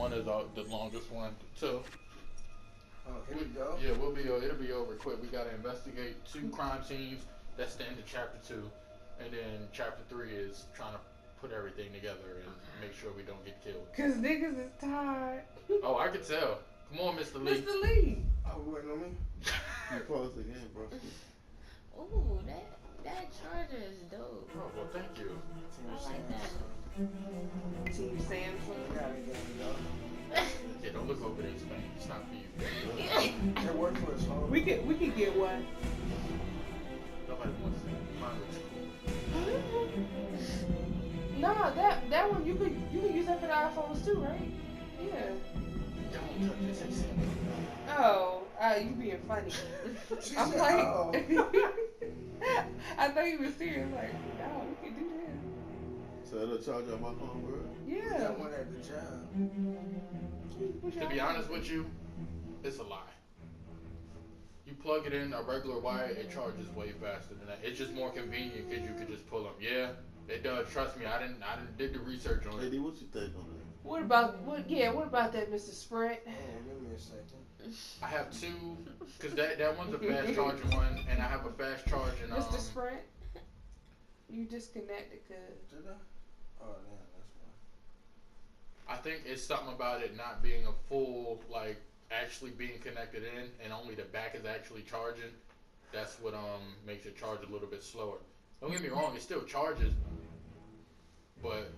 one is the longest one. So Oh, here we go. yeah, it'll be over quick. We gotta investigate two crime scenes. That's the end of chapter two, and then chapter three is trying to put everything together and make sure we don't get killed. Cause niggas is tired. Oh, I can tell. Come on, Mr. Lee. Mr. Lee. Oh, you waiting on me? You paused again, bro. Ooh, that charger is dope. Oh, well, thank you. I like that. Team Samsung. Got it, Yeah, don't look over there, Spain. It's not for you. It worked for us, huh? We could get one. Nobody wants that. Mine looks cool. Nah, that one you could use that for the iPhones too, right? Yeah. Don't touch this. It's Samsung. Oh, you being funny. She I'm said, like, oh. I thought you was serious. Like, no, we can do that. So it'll charge on my phone, bro? Yeah. That one at the job. To be honest with you, it's a lie. You plug it in a regular wire, it charges way faster than that. It's just more convenient because you could just pull them. Yeah, it does. Trust me, I didn't did the research on it. Lady, what you think on that? What about that, Mr. Sprint? Oh, give me a second. I have two, because that one's a fast charging one, and I have a fast charging. Mr. Sprint, you disconnected, cause. Did I? Oh, damn, that's why. I think it's something about it not being a full, like, actually being connected in, and only the back is actually charging. That's what makes it charge a little bit slower. Don't get me wrong, it still charges, but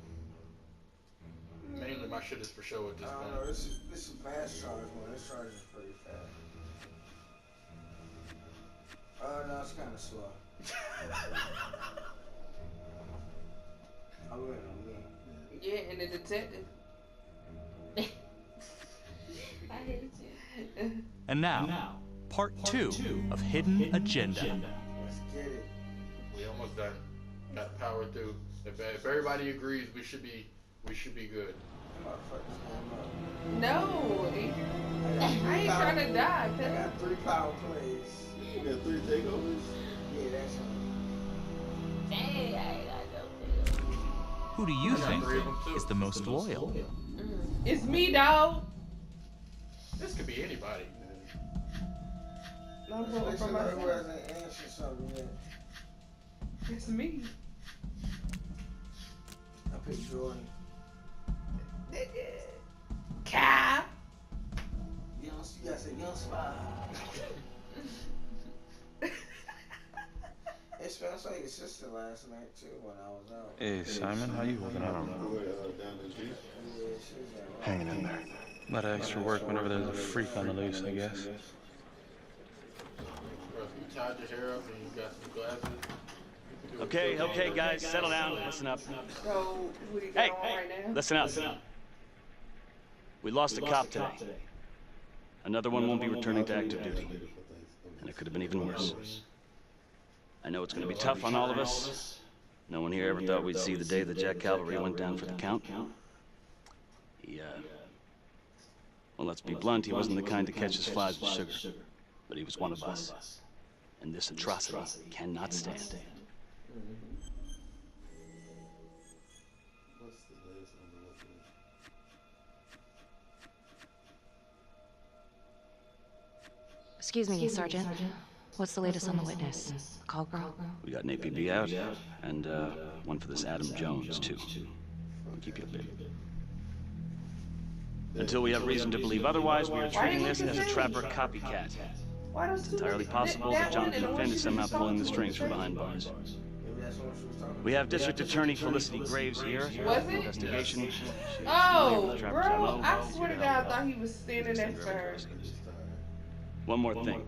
mainly my shit is for show at this I don't point. know, this is fast charge one. This charges pretty fast. No, it's kind of slow. I'm waiting on me. Yeah, and the detective. I hate you. And now, part two of Hidden Agenda. Let's get it. We almost done. Got to power through. If everybody agrees, we should be good. Motherfuckers came up. No, Adrian. I ain't trying to die, I cuz. got 3 power plays. You got 3 takeovers? Yeah, that's it. Dang, I ain't got no pills. Who do you I got think 3 of them too. is the most loyal? It's me, dog. This could be anybody. I'm voting for Who myself. hasn't answered something yet? It's me. I picked Jordan. Cap. You gotta say young spy. It smells like your sister last night too when I was out. Hey, Simon, how you holding on? Down the street. Yeah, she was at Hanging in there. A lot of extra work whenever there's a freak on the loose, I guess. Bro, if you tied your hair up and you got some glasses. you could do it. Okay, guys, settle down. Listen up. So, what do you got Hey, on right now? listen up. We lost a cop today. Another one won't be returning to active duty. And it could have been even worse. I know it's going to be tough on all of us. No one here ever thought we'd see the day the Jack Cavalry went down for the count. Well, let's be blunt, he wasn't the kind to catch his flies with sugar. But he was one of us. And this atrocity cannot stand. What's the latest on the investigation? Excuse me, Sergeant. What's the latest on the witness? Call girl? We got an APB out, and one for this Adam Jones, too. We'll keep you updated. Until we have reason to believe otherwise, we are treating this as a trapper copycat. Why don't It's entirely possible that Jonathan Finn is somehow pulling the strings from behind bars. Maybe that's what she was talking about. We have District Attorney Felicity Graves here. Was it? Investigation. She's Oh, familiar with Trapper's bro, MO. I swear to God, I thought he was standing next to her. One more thing.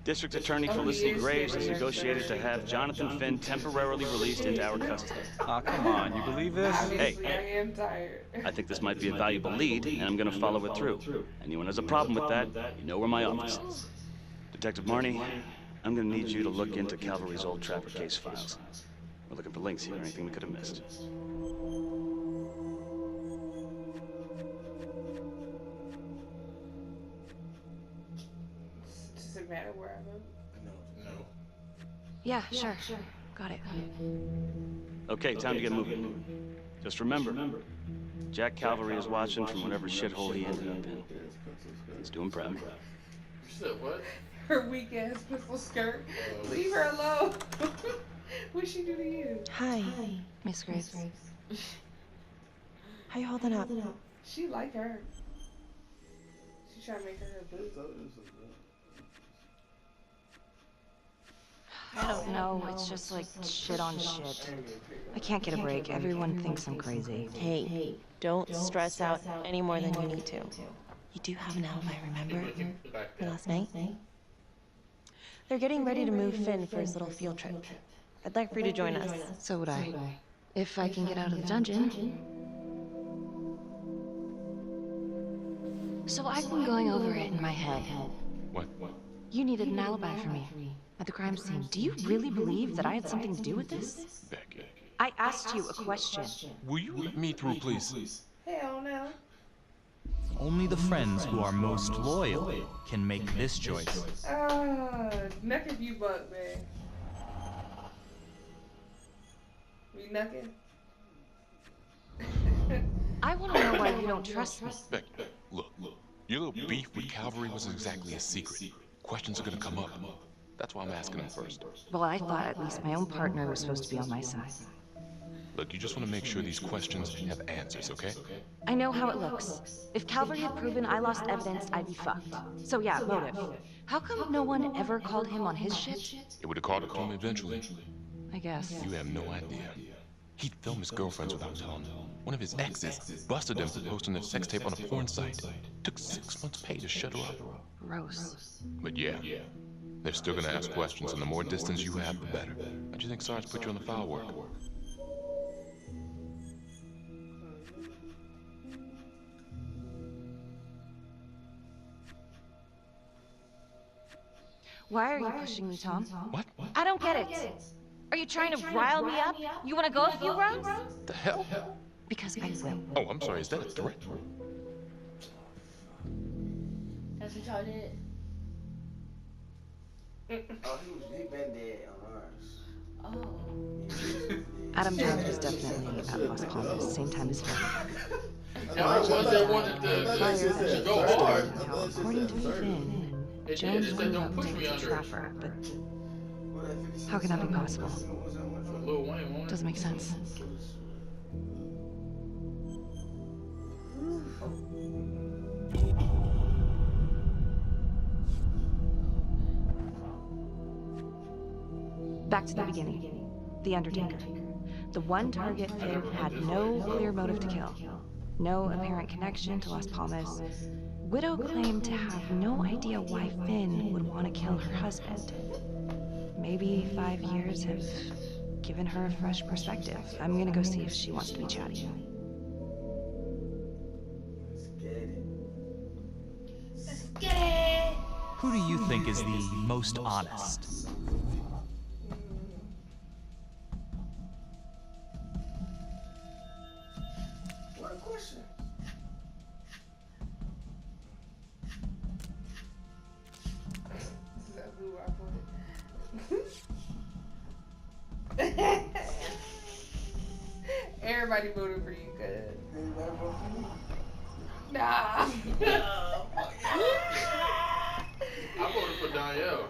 District Attorney Felicity Graves has negotiated to have Jonathan Finn temporarily released into our custody. Aw, come on, you believe this? Obviously, I am tired. I think this might be a valuable lead, and I'm going to follow it through. Anyone has a problem with that, you know where my office is. Detective Marnie, I'm going to need you to look into Calvary's old Trapper case files. We're looking for links here, anything we could have missed. Does it matter where I live? No. Yeah, sure. Got it. Okay, time to get moving. Just remember, Jack Calvary is watching from whatever shithole he ended up in. He's doing prep. You said what? Her weak ass pistol skirt. Leave her alone. What'd she do to you? Hi. Miss Graves. How you holding up? She like her. She trying to make her boo. I don't know, it's just like shit on shit. I can't get a break. Everyone thinks I'm crazy. Hey, don't stress out any more than you need to. You do have an alibi, remember? For last night? They're getting ready to move Finn for his little field trip. I'd like for you to join us. So would I. If I can get out of the dungeon. So I've been going over it in my head. What? You needed an alibi for me at the crime scene. Do you really believe that I had something to do with this? Becky. I asked you a question. Will you let me through, please? Hell no. Only the friends who are most loyal can make this choice. Knuck if you buck, man. We knucking? I want to know why you don't trust me. Becky, look. Your little beef with Calvary wasn't exactly a secret. Questions are gonna come up. That's why I'm asking them first. Well, I thought at least my own partner was supposed to be on my side. Look, you just want to make sure these questions have answers, okay? I know how it looks. If Calvary had proven I lost evidence, I'd be fucked. So yeah, motive. How come no one ever called him on his shit? It would have caught up to him eventually. I guess. You have no idea. He'd film his girlfriends without telling them. One of his exes busted them for posting their sex tape on a porn site. Took 6 months' pay to shut her up. Gross. But yeah, they're still gonna ask questions, and the more distance you have, the better. How'd you think Sarge put you on the file work? Why are you pushing me, Tom? What? I don't get it. Are you trying to rile me up? You want to go a few rounds? The hell? Because I will. Oh, I'm sorry, is that a threat? That's what y'all did. Oh, he been dead on ours. Oh. Adam Jones was definitely at Las Palmas, same time as Finn. Yeah, the ones that wanted to go hard. Now, according to Finn, Jones grew up to be a trapper, but how can that be possible? Lil Wayne wanted. Doesn't make sense. Back to the beginning. The Undertaker. The one target Finn had no clear motive to kill. No apparent connection to Las Palmas. Widow claimed to have no idea why Finn would want to kill her husband. Maybe 5 years have given her a fresh perspective. I'm gonna go see if she wants to be chatty. Let's get it. Who do you think is the most honest? What a question. This is a blue I put. Everybody voted for you, cuz. Anybody vote for me? Nah. I voted for Danielle.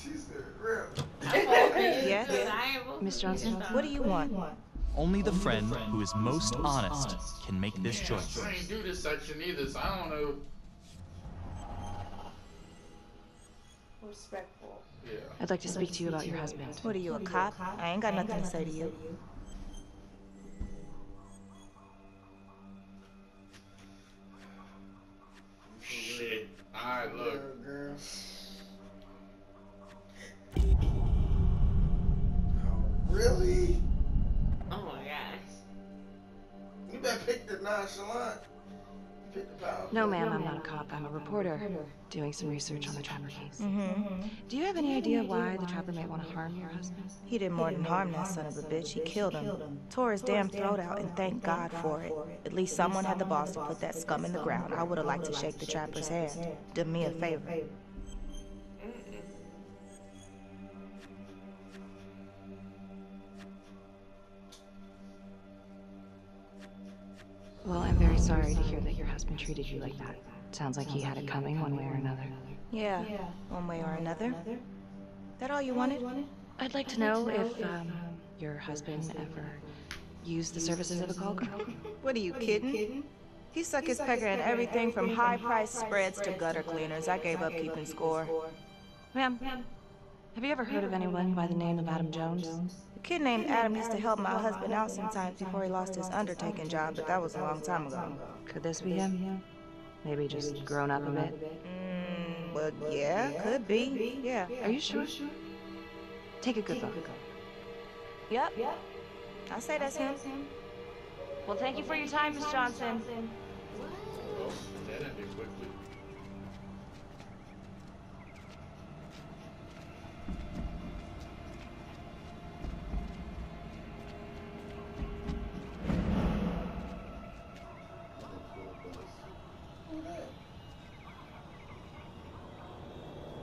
She's the real. Yes? Miss Johnson? What do you want? Only the friend who is most honest can make this choice. I ain't do this section either, so I don't know. Respectful. Yeah. I'd like to speak to you about your husband. What are you, a cop? I ain't got nothing to say to you. Shit. Alright, look. Girl. Really? Oh my gosh. You better pick the nonchalant. Pick the power. No, ma'am, I'm not a cop. I'm a reporter doing some research on the Trapper case. Mm-hmm. Do you have any idea why the Trapper might want to harm your husband? He did more than harm that son of a bitch. He killed him. Tore his damn throat out, and thank God for it. At least someone had the balls to put that scum in the ground. I would have liked to shake the Trapper's hand. Do me a favor. Well, I'm very sorry to hear that your husband treated you like that. Sounds like he had it coming one way or another. Yeah, one way or another. That all you wanted? I'd like to know if, your husband ever used the services of a call girl. What are you kidding? He suck his pecker in everything from high-priced spreads to gutter cleaners. I gave up keeping score. Ma'am, have you ever heard of anyone by the name of Adam Jones? A kid named Adam used to help my husband out sometimes before he lost his undertaking job, but that was a long time ago. Could this be him? Maybe just grown up a bit? Well, yeah, could be. Yeah. Are you sure? Take a good look. Yep. I say that's him. Well, thank you for your time, Miss Johnson. Well, that ended quickly.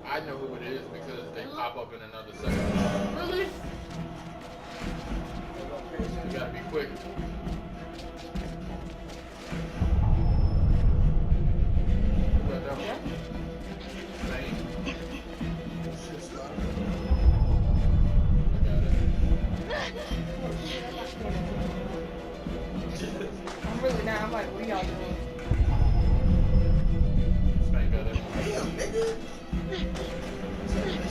I know who it is because they pop up in another second. Really? You gotta be quick. I'm really not. I'm like, what y'all doing? Spain got that. Damn, nigga.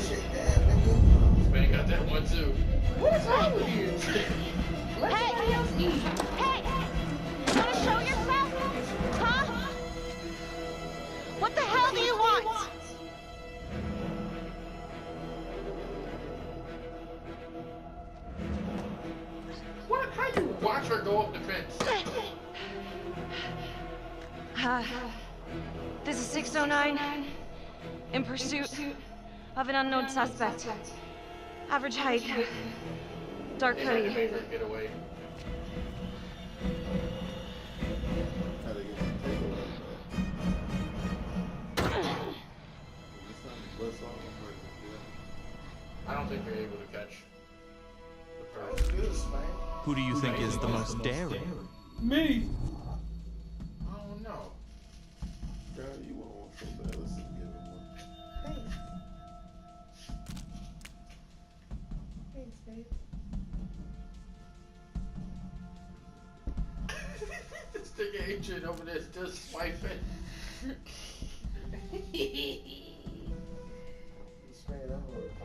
Shit, damn, nigga. Spain got that one too. What is wrong with you? Let somebody else eat. Hey! You wanna show yourself? Huh? What the hell do you want? What? How you watch her go up the fence? This is 609. In pursuit of an unknown suspect. Average height. Dark hoodie. Get away. How to get the takeover. I don't think they're able to catch the That was person. good, man. Who do you think is the most daring? Me. I don't know. Girl, you want one so bad. Let's just give him one. Thanks, babe. This nigga Adrian over there still swiping.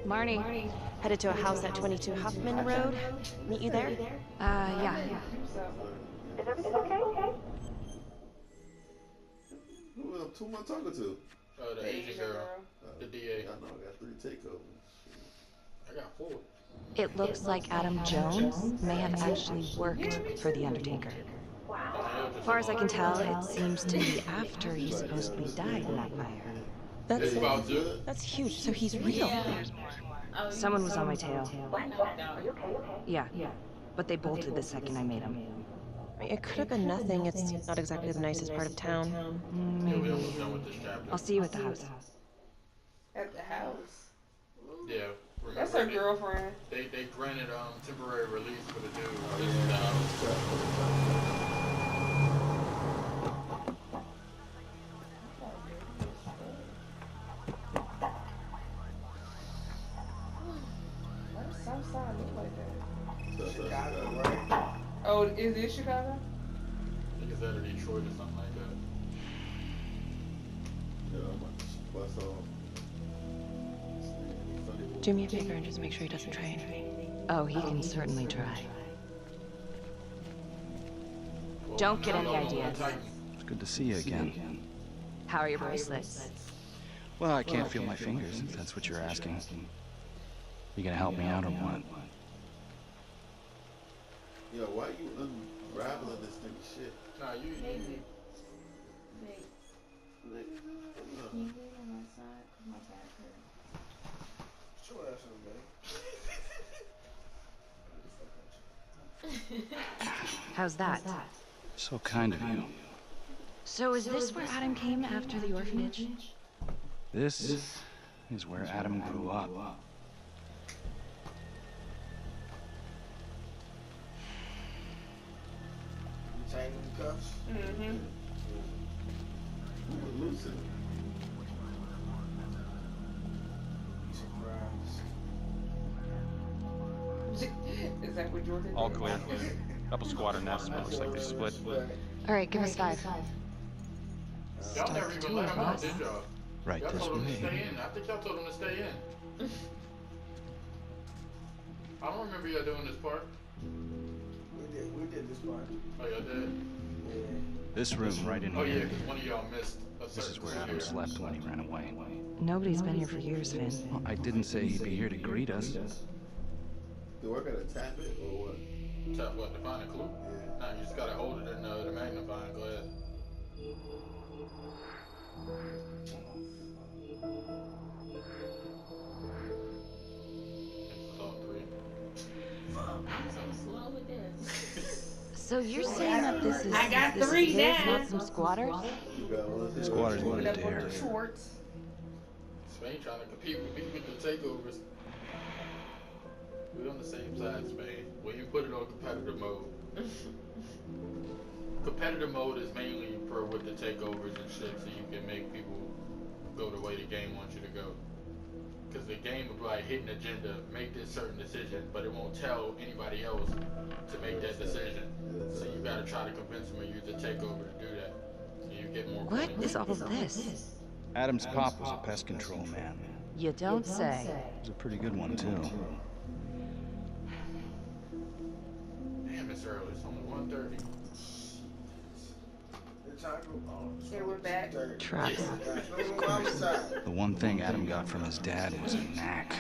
Marnie, headed to a house at 22 Huffman Road. Meet you there? Yeah. Is everything okay? Who am I talking to? Oh, the Asian girl. The DA. I know I got 3 takeovers. I got 4. It looks like Adam Jones may have actually worked for The Undertaker. As far as I can tell, it seems to be after he supposedly died in that fire. It's about to. That's huge. So he's real. Someone was on my tail. Yeah, but they bolted the second I made them. It could have been nothing. It's not exactly the nicest part of town. Yeah, we almost done with this chapter. I'll see you at the house. At the house. Yeah. Remember That's her girlfriend. They granted temporary release for the dude. This is the house. Why does Southside look like that? Chicago, right? Oh, is it Chicago? I think it's out of Detroit or something like that. Yeah, I'm about to bust off. Do me a favor and just make sure he doesn't try anything. Oh, he can certainly try. Don't get any ideas. It's good to see you again. How are your bracelets? Well, I can't feel my fingers, if that's what you're asking. You gonna help me out or what? Yo, why you unraveling this thing of shit? Nah, you. Show ass on, man. How's that? So kind of you. So is this where Adam came after the orphanage? This is where Adam grew up. You changing cuffs. Mm-hmm. Lucid. Is that what Jordan did? All clear. Couple squatter nests, but looks like they split. All right, give us 5. Y'all never even let him out, did y'all? Right Y'all this told him to way. stay in. I think y'all told him to stay in. I don't remember y'all doing this part. We did this part. Oh, y'all did? Yeah. This room right in Oh, yeah, here. because one of y'all missed a This is certain where Adam procedure. slept when he ran away. Nobody's been here for years, Finn. Well, I didn't say he'd be here to greet us. Do I gotta tap it or what? Tap what, to find a clue? Nah, you just gotta hold it in the magnifying glass. It's all 3. So slow with this. So you're saying that this is I got this 3 is now. not some squatters? You got one? Squatters Put wouldn't up on dare. the Schwartz. Spain trying to compete with me with the takeovers. We're on the same side, Spain. When you put it on competitive mode. Competitive mode is mainly for with the takeovers and shit, so you can make people go the way the game wants you to go. Because the game will be like, hit an agenda, make this certain decision, but it won't tell anybody else to make that decision. So you gotta try to convince them to use the takeover to do that. So you get more What points. is all this? Adam's pop was a pest control man. You don't say. He was a pretty good one, too. Damn, it's early. It's only 1:30. Here we're back. Trucks. The one thing Adam got from his dad was a knack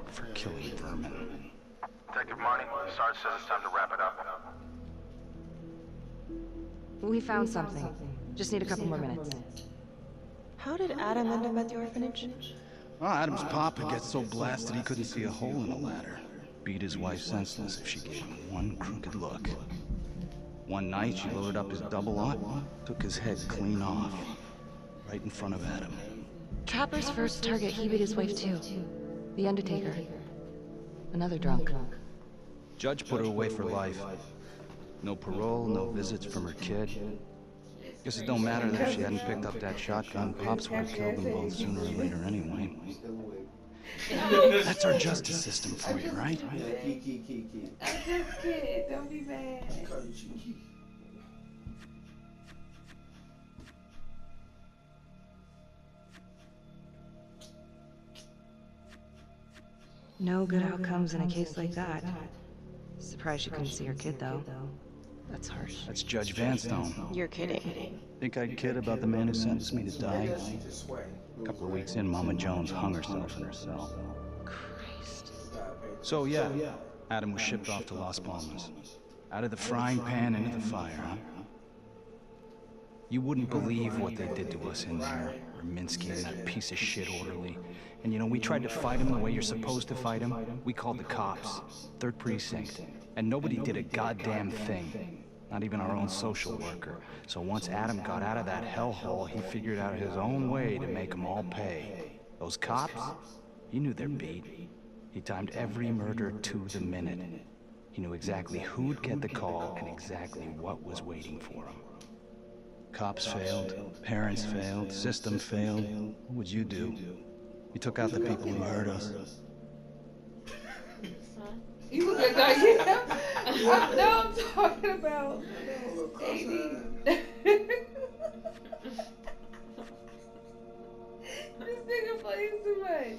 for killing vermin. Detective Marty, Sarge says it's time to wrap it up. We found something. Just need a couple more minutes. How did Adam end up at the orphanage? Well, Adam's pop had got so blasted he couldn't see a hole in a ladder. Beat his wife senseless if she gave him one crooked look. One night, she loaded up his double-aught, took his head clean off, right in front of Adam. Trapper's first target, he beat his wife too. The Undertaker. Another drunk. Judge put her away for life. No parole, no visits from her kid. Guess it don't matter that if she hadn't picked up that shotgun, Pops would have killed them both sooner or later anyway. That's our justice system for you, right? Key. I'm just kidding. Don't be mad. No good outcomes in a case like that. Surprised she couldn't see her kid, though. That's harsh. That's Judge Vanstone. You're kidding. Think I'd kid about the man who sentenced me to die? A couple of weeks in, Mama Jones hung herself in her cell. Christ. So yeah, Adam was shipped off to Las Palmas. Out of the frying pan into the fire, huh? You wouldn't believe what they did to us in there. Raminsky and that piece of shit orderly. And you know, we tried to fight him the way you're supposed to fight him. We called the cops. 3rd Precinct. And nobody did a goddamn thing. Not even our own social worker. So once Adam got out of that hellhole, he figured out his own way to make them all pay. Those cops, he knew their beat. He timed every murder to the minute. He knew exactly who'd get the call and exactly what was waiting for him. Cops failed, parents failed, system failed. What would you do? You took out the people who hurt us. You look like that, yeah. No, I'm talking about AD. This nigga plays too much.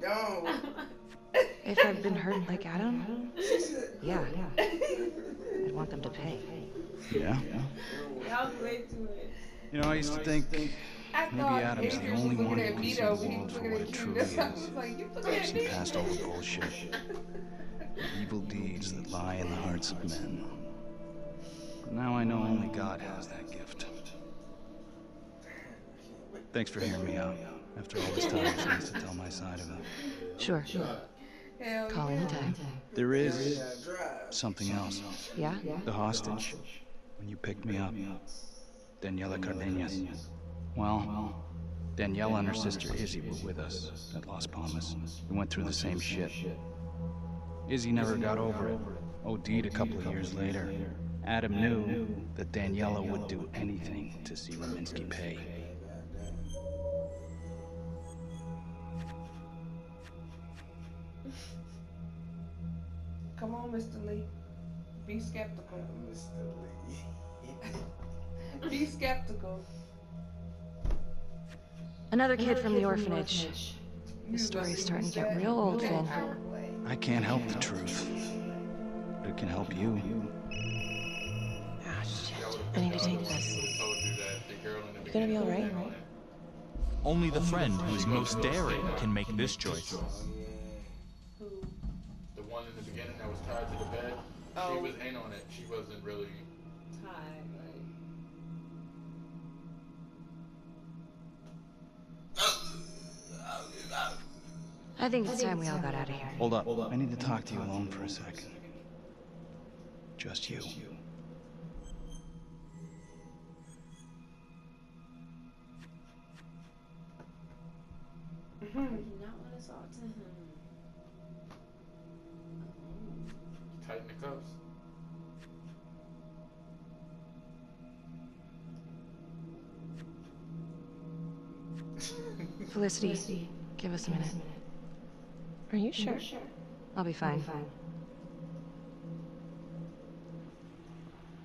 No. If I'd been hurt like Adam, yeah. I'd want them to pay. Yeah? Y'all way too much. You know, I used to think maybe Adam's the only one who can see the when he world was for looking what at it you. truly That's why I is. was like, you looking at See me. past all the bullshit. The evil deeds that lie in the hearts of men. But now I know only God has that gift. Thanks for hearing me out. After all this time, it's nice to tell my side of it. Sure. Hell Call yeah. anytime. There is something else. Yeah? The hostage. When you picked me up. Daniela Cardenas. Well, Daniela and her sister Izzy were with us at Las Palmas. We went through the same shit. Izzy never got over it. OD'd a couple of years later. Adam knew that Daniela would do anything to see Rominsky pay. Come on, Mr. Lee. Be skeptical. Mr. Lee. Be skeptical. Another kid from the orphanage. This story's starting to get real old, Finn. I can't help the truth, but it can help you. Ah, shit. I need to take this. You gonna be alright? Only the friend who is most daring can make this choice. The one in the beginning that was tied to the bed, she was in on it. She wasn't really tied, right? I think it's time we all got out of here. Hold up. I need to talk to you alone for a second. Just you. I do not want to talk to him. tighten the cuffs. Felicity, give us a minute. Are you sure? I'll be fine.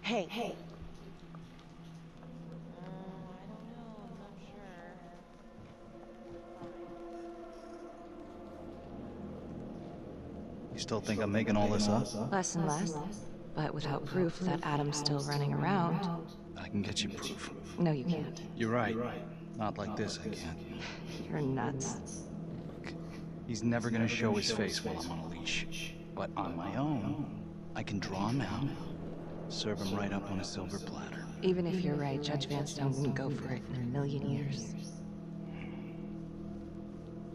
Hey. You still think I'm making all this up? Less and less. But without proof that Adam's still running around... I can get you proof. No, you can't. You're right. Not like this, I can't. You're nuts. Look, he's never gonna show his face while I'm on a leash. But on my own, I can draw him out, serve him right up on a silver platter. Even if you're right, Judge Vanstone wouldn't go for it in a million years.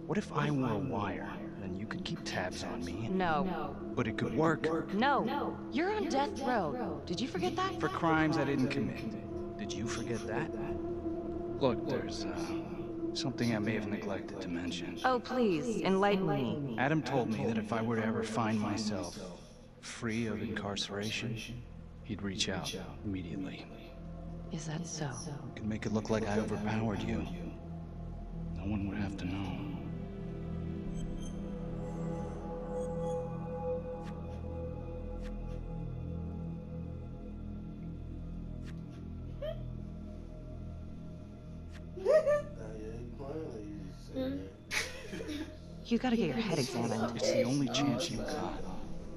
What if I wore a wire? Then you could keep tabs on me. No. But it could work. No. You're on death row. Did you forget that? For crimes I didn't commit. Did you forget that? Look, there's, something I may have neglected to mention. Oh, please, enlighten me. Adam told me that if I were to ever find myself free of incarceration, he'd reach out immediately. Is that so? Could make it look like I overpowered you. No one would have to know. You gotta get your head examined. It's the only chance you got.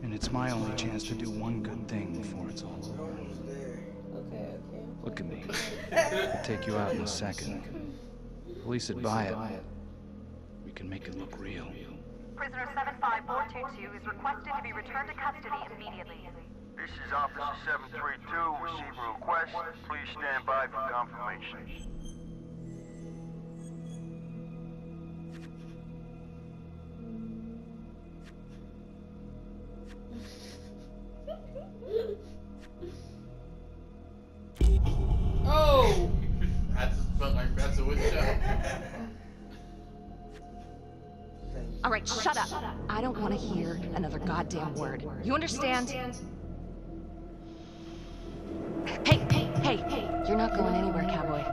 And it's my only chance to do one good thing before it's all over. Okay. Look at me. I'll take you out in a second. Police would buy it. We can make it look real. Prisoner 75422 is requested to be returned to custody immediately. This is Officer 732, receiving request. Please stand by for confirmation. Oh! I just felt like that's a shot. All right, shut up. I don't want to hear another goddamn word. You understand? Hey! You're not going anywhere, cowboy.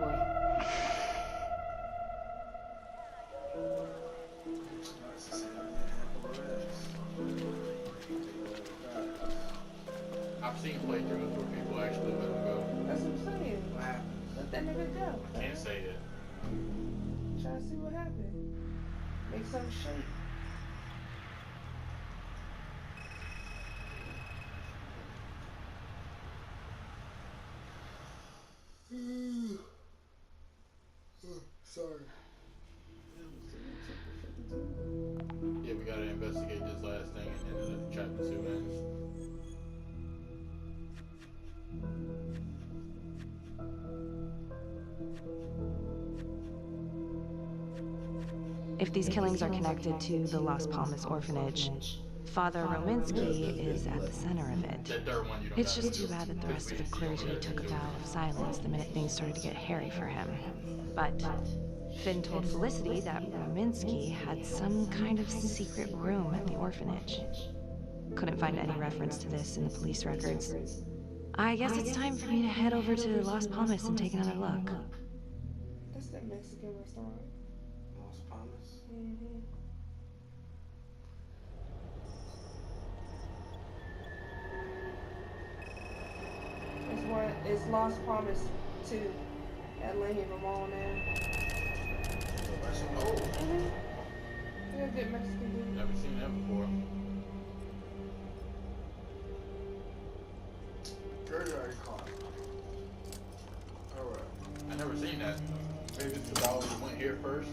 I've seen playthroughs where people actually let him go. That's what I'm saying. Let that nigga go. I can't say it. Try to see what happened. Make something shake. Sorry. Yeah, we gotta investigate this last thing and then the chapter 2 ends. If these killings are connected to the Las Palmas orphanage, Father Rominsky is at the center of it. That third one you don't It's got. just too bad that the rest of the clergy took a vow of silence the minute things started to get hairy for him. But Finn told Felicity that Rominsky had some kind of secret room at the orphanage. Couldn't find any reference to this in the police records. I guess it's time for me to head over to Las Palmas and take another look. That's that Mexican restaurant. Las Palmas. Mm-hmm. It's Las Palmas too. At Lane Ramon now. Oh. Mm-hmm. Yeah, good Mexican food. Never seen that before. Very iconic. Alright. I never seen that. Maybe it's because I always went here first.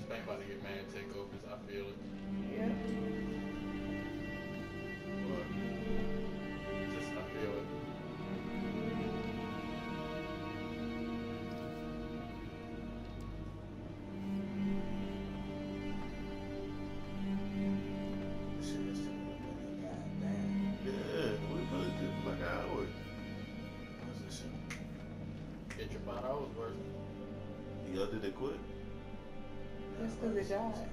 Spain about to get mad takeovers, I feel it. Yeah. But just I feel it. Yeah, we probably did like an hour. Get your 5 hours worth. Y'all did it quick? That's because it died.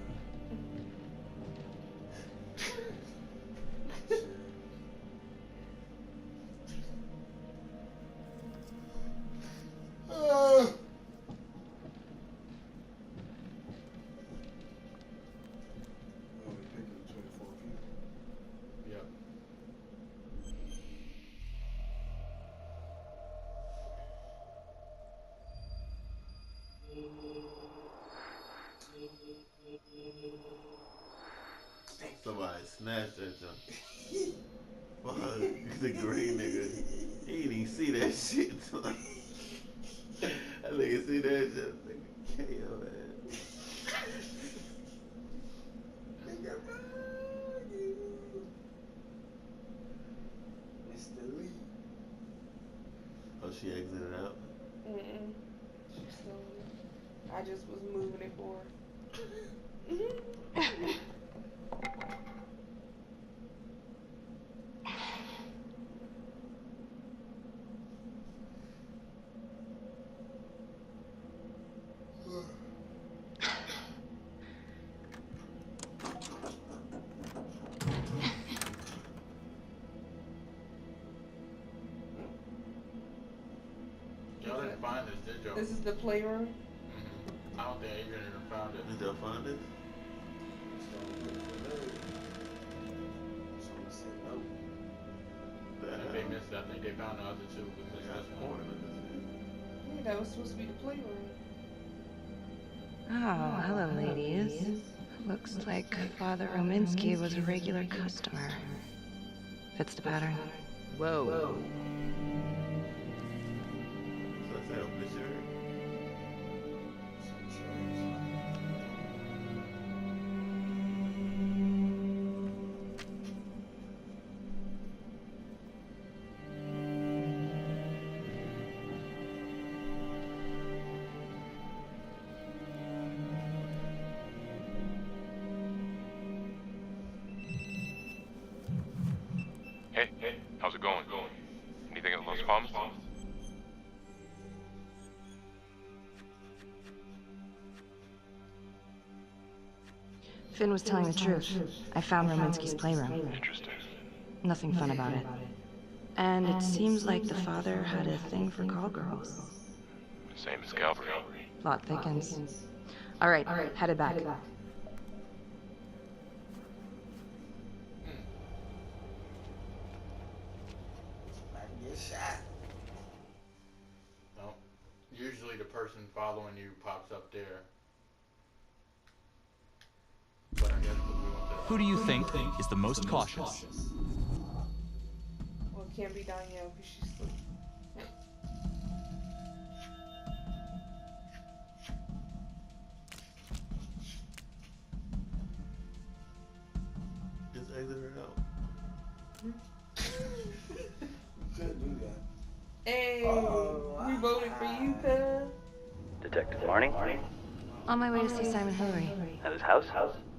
Yep. Somebody snatched that junk. Fuck, the green nigga. He didn't even see that shit. That nigga see that shit. Nigga, KO that. Mr. Lee. Oh, she exited out? Mm-mm. She's still in it. I just was moving it for her. Y'all didn't find this, did y'all? This is the playroom. Mm-hmm. I don't think Adrian even found it. Did y'all find it? I think they missed it. I think they found the other two. We missed this one. Yeah, that was supposed to be the playroom. Oh, hello, ladies. Looks like Father Rominsky was a regular customer. Fits the pattern. Whoa. So I said, open the shirt. Hey, how's it going? Anything at Las Palmas? Finn was telling the truth. I found Rominsky's playroom. Interesting. Nothing fun about it. And it seems like the father had a thing for call girls. Same as Calvary. Plot thickens. All right, headed back. Get shot. No. Usually the person following you pops up there. But I guess we went to Who do you think is the most cautious? Well, it can't be Danielle because she's asleep. Just exited out. Couldn't do that. Hey, we voted for you, cuz. Detective Marnie? On my way to see Simon Hillary. At his house?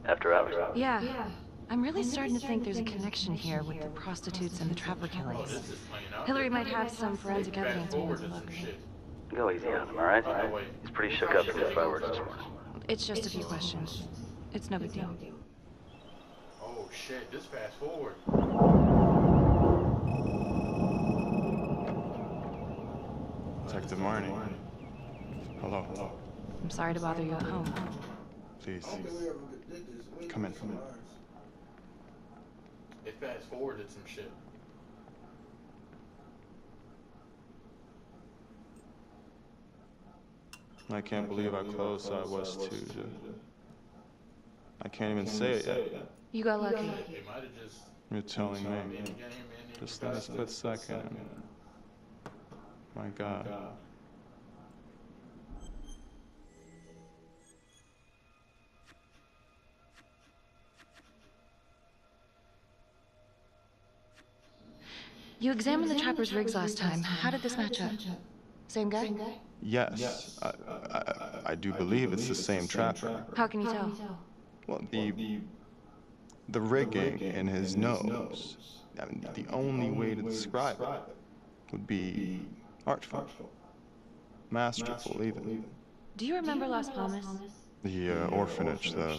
After hours? Yeah. I'm really starting to think there's a connection here with the prostitutes and the trapper killings. Hillary might have some forensic evidence we need to look. Go easy on him, alright? He's pretty shook up from the fireworks this morning. It's just a few questions. It's no big deal. Oh shit, this fast forward. Detective Marnie. Hello. I'm sorry to bother you at home. Please. Come in. It fast forwarded some shit. I can't believe how close I was to I can't even say it yet. You got lucky. You're telling me. Just in a split second. My God. You examined the trapper's rigs last time. How did this match up? Same guy? Yes, I do believe it's the same trapper. How can you tell? Well, the rigging in his nose. I mean, the only way to describe it would be artful, masterful, even. Do you remember Las Palmas? The orphanage, the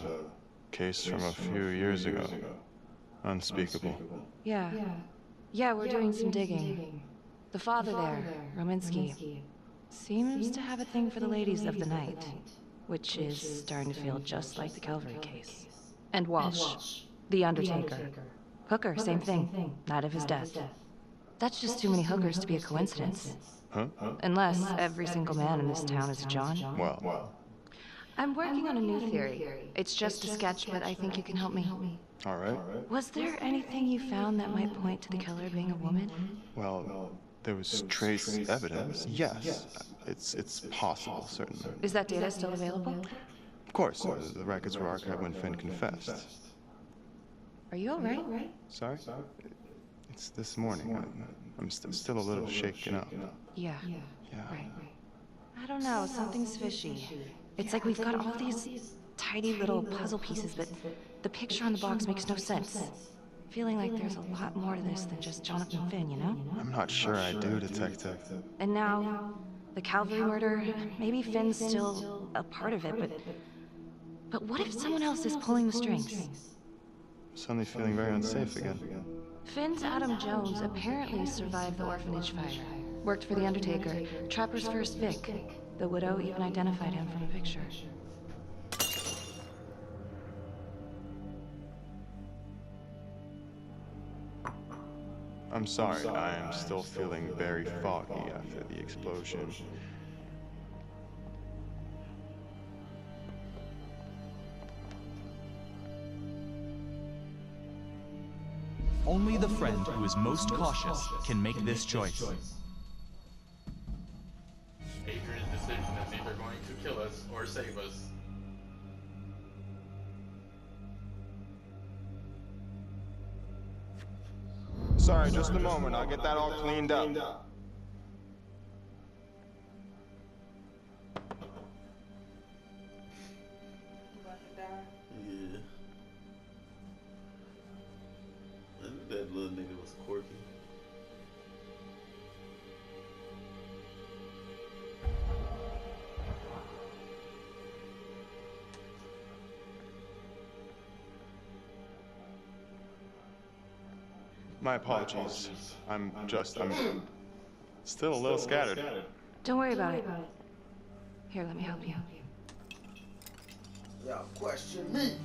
case from a few years ago. Unspeakable. Yeah. Yeah, we're doing some digging. The father there, Rominsky, seems to have a thing for the ladies of the night, which is starting to feel just like the Calvary case. And Walsh, the Undertaker. Hooker, same thing, night of his death. That's just too many hookers to be a coincidence. Huh? Unless every single man in this town is a John. Well. I'm working on a new theory. It's just a sketch, but I think you can help me. All right. Was there anything you found that might point to the killer being a woman? Well, there was trace evidence. Yes, it's possible, certainly. Is that data still available? Of course. The records were archived when Finn confessed. Are you all right? Sorry? It's this morning. I'm still a little shaken up. Yeah. Right. I don't know, something's fishy. It's like we've got all these tidy little puzzle pieces, but the picture on the box makes no sense. Feeling like there's a lot more to this than just Jonathan Finn, you know? I'm not sure I do, Detective. And now, the Calvary murder, maybe Finn's still a part of it, but what if someone else is pulling the strings? I'm suddenly feeling very unsafe again. Finn's Adam Jones apparently survived the orphanage fire. Worked for the Undertaker, Trapper's first Vic. The widow even identified him from a picture. I'm sorry, I am still feeling very foggy after the explosion. Only the friend who is most cautious can make this choice. Adrian's decision is either going to kill us or save us. Sorry, just a moment. I'll get that all cleaned up. Yeah. I knew that little nigga was quirky. My apologies. I'm still a little scattered. Don't worry about it. Here, let me help you. Y'all question me.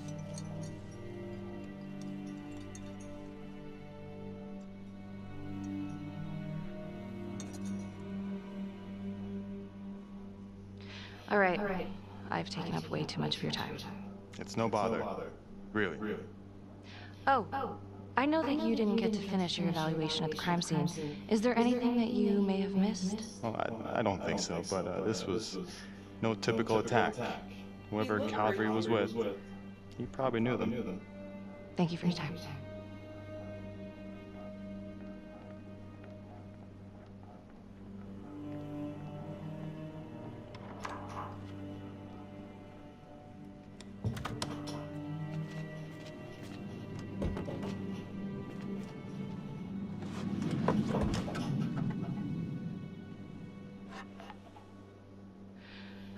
All right. I've taken up way too much of your time. It's no bother. Really. Oh, I know that you didn't get to finish your evaluation at the crime scene. Is there anything that you may have missed? Well, I don't think so, but this was no typical attack. Whoever Calvary was with, he probably knew them. Thank you for your time.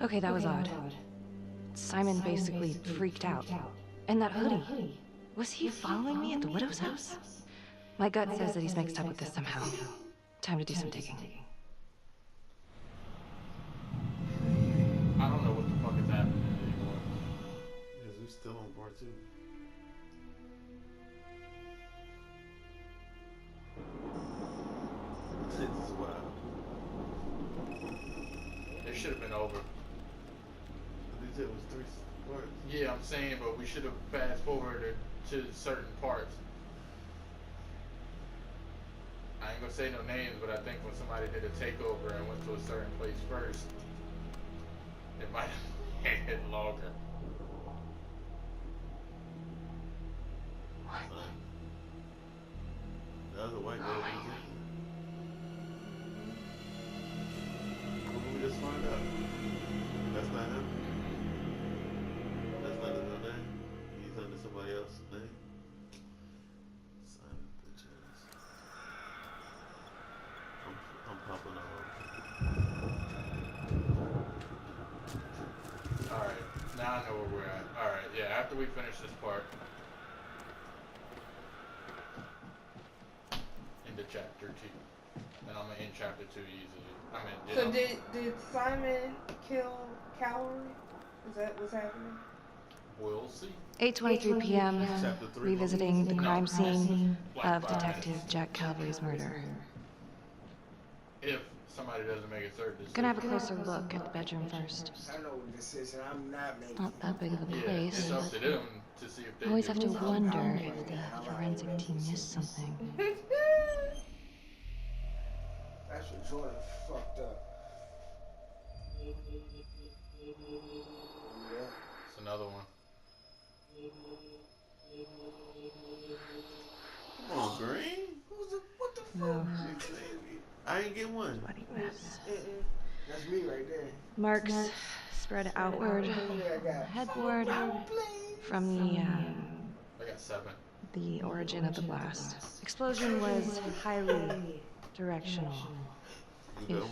Okay, that was odd. Simon basically freaked out. And that hoodie. Was he following me at the widow's house? My gut says that he's mixed up with this somehow. Time to do some digging. I don't know what the fuck is happening anymore. Because we still on part 2. This is wild. It should have been over. You said it was 3 parts? Yeah, I'm saying, but we should have fast forwarded to certain parts. I ain't gonna say no names, but I think when somebody did a takeover and went to a certain place first, it might have made it longer. What? That was a white guy. What did we just find out? That's not him. That's not his own name. He's under somebody else's name. Simon Bitches. I'm popping off. Alright, now I know where we're at. Alright, yeah, after we finish this part, into chapter 2. And I'm gonna end chapter 2 easily. So did Simon kill Calvary? Is that what's happening? We'll see. 8:23 p.m. Revisiting the crime scene of Detective Jack Calvary's murder. If somebody doesn't make a certain decision. Gonna have a closer look at the bedroom first. I know what this is, and I'm not making. Not that big of a Yeah, place. it's up to them to see if they Always do have to something. wonder if the forensic team missed something. That's what Jordan fucked up. Yeah. It's another one. Come on, Green. What the fuck? No. I ain't get one. Bloody mess. That's me right there. Marks spread outward on the headboard from I got 7. the origin of the blast. Explosion was highly directional. If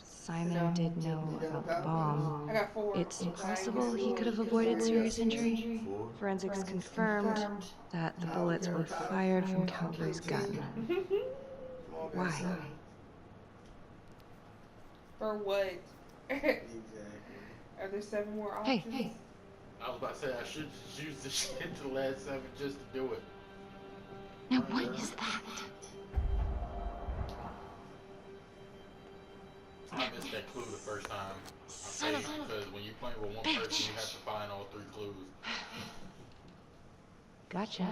Simon did know about the bomb, I got 4. it's possible he could have avoided serious injury. Forensics confirmed that the bullets were fired from Calvary's gun. Why? For what? Are there 7 more options? Hey. I was about to say I should just use the shit to the last 7 just to do it. Now what is that? I missed that clue the first time. Son of a Because when you play with one bitch. person, you have to find all 3 clues. Gotcha.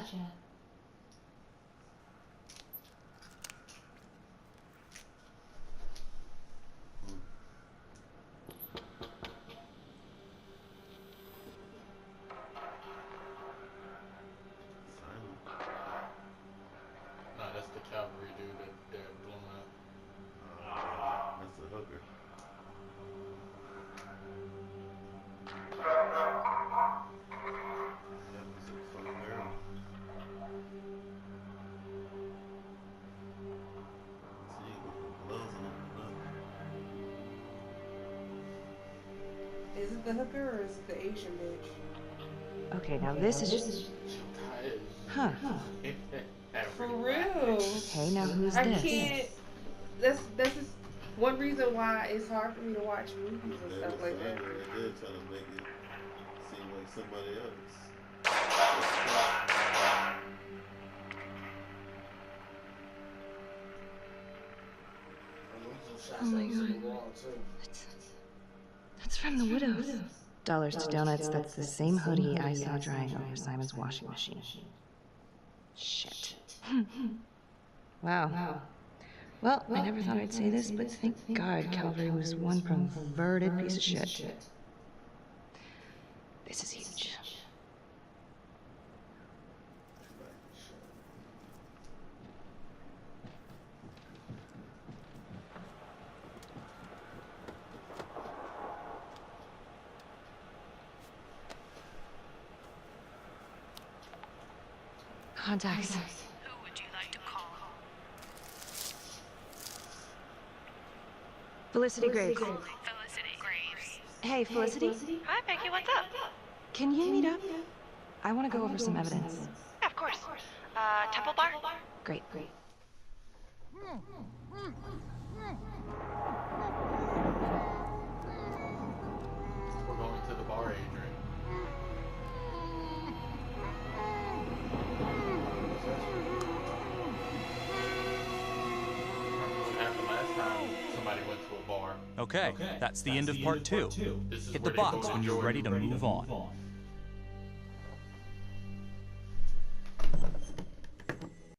No, that's the cavalry dude that blew up. That's the hooker. That was a fucking girl. See, gloves on Is it the hooker or is it the Asian bitch? Okay, now this is just... Huh. For real. Hey, now who's I this? can't. That's just one reason why it's hard for me to watch movies and stuff like that. They did try to make it seem like somebody else. Oh my god. That's from the Widows. Dollars to donuts, that's the same hoodie I saw drying over Simon's washing machine. Shit. Wow. Well, I never thought I'd say this, but thank God Calvary was one perverted piece of shit. This is huge. Contacts. Who would you like to call? Felicity Graves. Felicity Graves. Hey, Felicity? Hi, Becky, what's up? Can you meet up? I want to go over some evidence. Yeah, of course. Temple Bar? Great. We're going to the bar, Adrian. What happened last time somebody went to a bar? Okay, that's the end of part 2. This is Hit where the they box go when you're ready to move on.